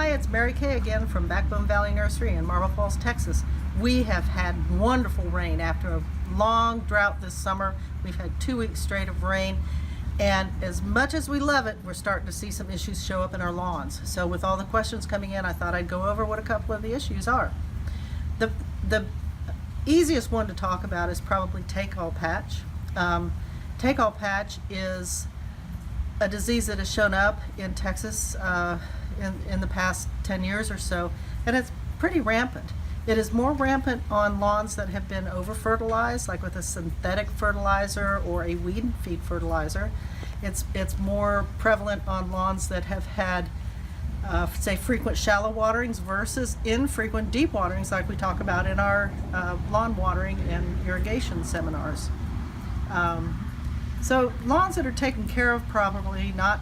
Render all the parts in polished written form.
Hi, it's Mary Kay again from Backbone Valley Nursery in Marble Falls, Texas. We have had wonderful rain after a long drought this summer. We've had 2 weeks straight of rain, and as much as we love it, we're starting to see some issues show up in our lawns. So with all the questions coming in, I thought I'd go over what a couple of the issues are. The easiest one to talk about is probably take-all patch. Take-all patch is a disease that has shown up in Texas in the past 10 years or so, and it's pretty rampant. It is more rampant on lawns that have been over-fertilized, like with a synthetic fertilizer or a weed and feed fertilizer. It's more prevalent on lawns that have had, say, frequent shallow waterings versus infrequent deep waterings, like we talk about in our lawn watering and irrigation seminars. So lawns that are taken care of properly, not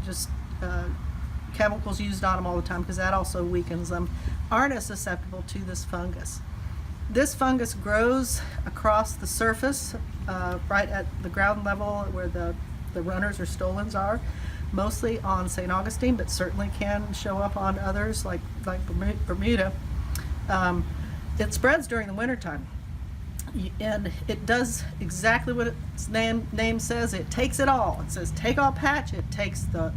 just chemicals used on them all the time, because that also weakens them, aren't as susceptible to this fungus. This fungus grows across the surface, right at the ground level where the runners or stolons are, mostly on St. Augustine, but certainly can show up on others like Bermuda. It spreads during the wintertime. And it does exactly what its name says. It takes it all. It says take all patch. It takes the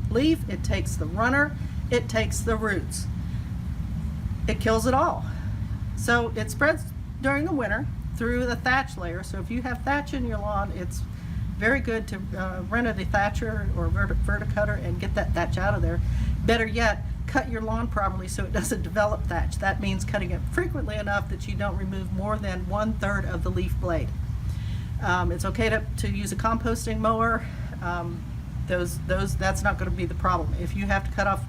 leaf, it takes the runner, it takes the roots. It kills it all. So it spreads during the winter through the thatch layer. So if you have thatch in your lawn, it's very good to rent a dethatcher or verticutter and get that thatch out of there. Better yet, cut your lawn properly so it doesn't develop thatch. That means cutting it frequently enough that you don't remove more than 1/3 of the leaf blade. It's okay to use a composting mower. That's not going to be the problem. If you have to cut off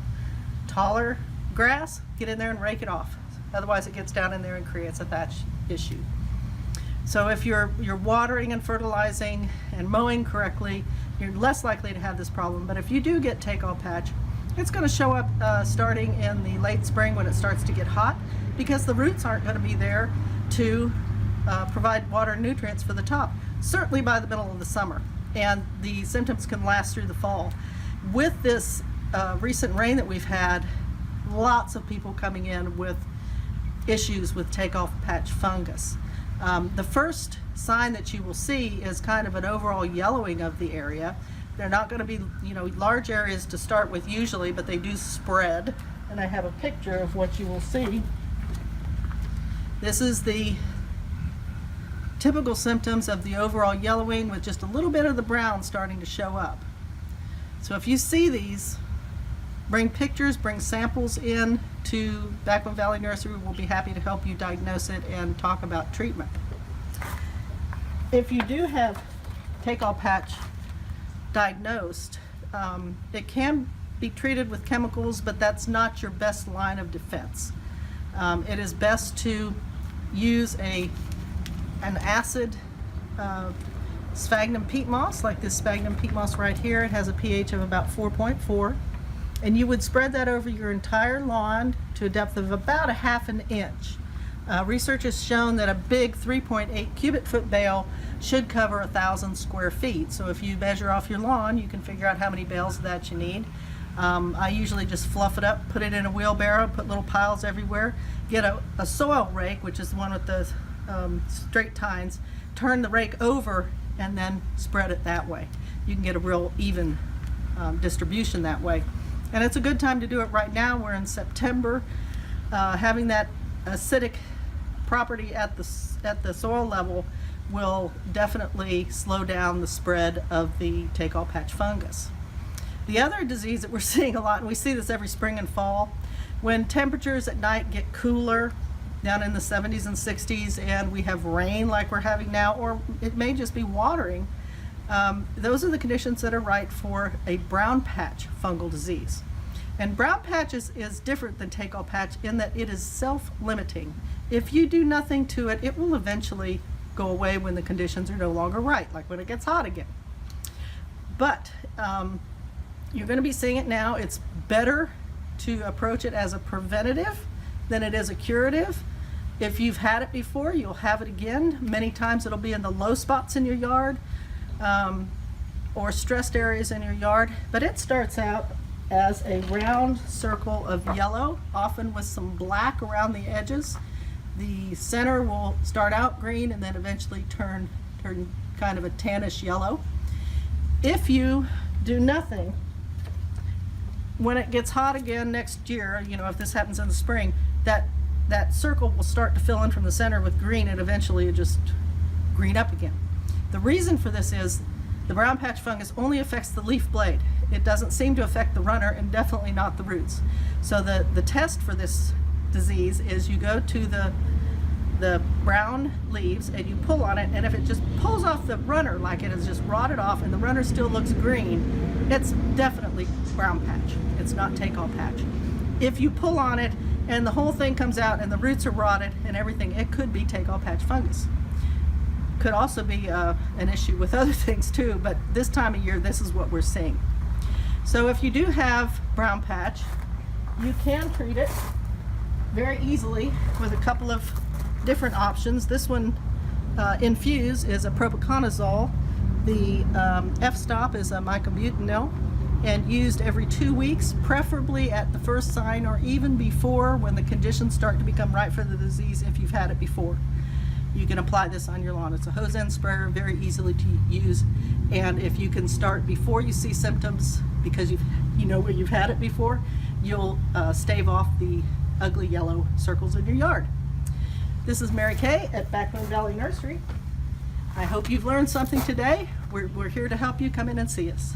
taller grass, get in there and rake it off. Otherwise it gets down in there and creates a thatch issue. So if you're watering and fertilizing and mowing correctly, you're less likely to have this problem. But if you do get take-all patch, it's going to show up starting in the late spring when it starts to get hot, because the roots aren't going to be there to provide water and nutrients for the top, certainly by the middle of the summer. And the symptoms can last through the fall. With this recent rain that we've had, lots of people coming in with issues with take-off patch fungus. The first sign that you will see is kind of an overall yellowing of the area. They're not going to be, large areas to start with usually, but they do spread. And I have a picture of what you will see. This is the typical symptoms of the overall yellowing, with just a little bit of the brown starting to show up. So if you see these, bring pictures, bring samples in to Backbone Valley Nursery. We'll be happy to help you diagnose it and talk about treatment. If you do have take-all patch diagnosed, it can be treated with chemicals, but that's not your best line of defense. It is best to use an acid sphagnum peat moss, like this sphagnum peat moss right here. It has a pH of about 4.4, and you would spread that over your entire lawn to a depth of about 1/2 inch. Research has shown that a big 3.8 cubic foot bale should cover 1,000 square feet. So if you measure off your lawn, you can figure out how many bales of that you need. I usually just fluff it up, put it in a wheelbarrow, put little piles everywhere, get a soil rake, which is the one with the straight tines, turn the rake over and then spread it that way. You can get a real even distribution that way. And it's a good time to do it right now. We're in September. Having that acidic property at the soil level will definitely slow down the spread of the take-all patch fungus. The other disease that we're seeing a lot, and we see this every spring and fall, when temperatures at night get cooler, down in the 70s and 60s, and we have rain like we're having now, or it may just be watering, those are the conditions that are right for a brown patch fungal disease. And brown patch is different than take-all patch in that it is self-limiting. If you do nothing to it, it will eventually go away when the conditions are no longer right, like when it gets hot again. But you're going to be seeing it now. It's better to approach it as a preventative than it is a curative. If you've had it before, you'll have it again. Many times it'll be in the low spots in your yard or stressed areas in your yard, but it starts out as a round circle of yellow, often with some black around the edges. The center will start out green and then eventually turn kind of a tannish yellow. If you do nothing, when it gets hot again next year, if this happens in the spring, that circle will start to fill in from the center with green, and eventually it just green up again. The reason for this is the brown patch fungus only affects the leaf blade. It doesn't seem to affect the runner, and definitely not the roots. So the test for this disease is you go to the brown leaves and you pull on it, and if it just pulls off the runner like it has just rotted off and the runner still looks green, it's definitely brown patch. It's not take-all patch. If you pull on it and the whole thing comes out and the roots are rotted and everything, it could be take-all patch fungus. Could also be an issue with other things too, but this time of year, this is what we're seeing. So if you do have brown patch, you can treat it very easily with a couple of different options. This one, Infuse, is a propiconazole. The F-stop is a mycobutanil, and used every 2 weeks, preferably at the first sign or even before, when the conditions start to become right for the disease if you've had it before. You can apply this on your lawn. It's a hose end sprayer, very easily to use, and if you can start before you see symptoms, because you know where you've had it before, you'll stave off the ugly yellow circles in your yard. This is Mary Kay at Backbone Valley Nursery. I hope you've learned something today. We're here to help you. Come in and see us.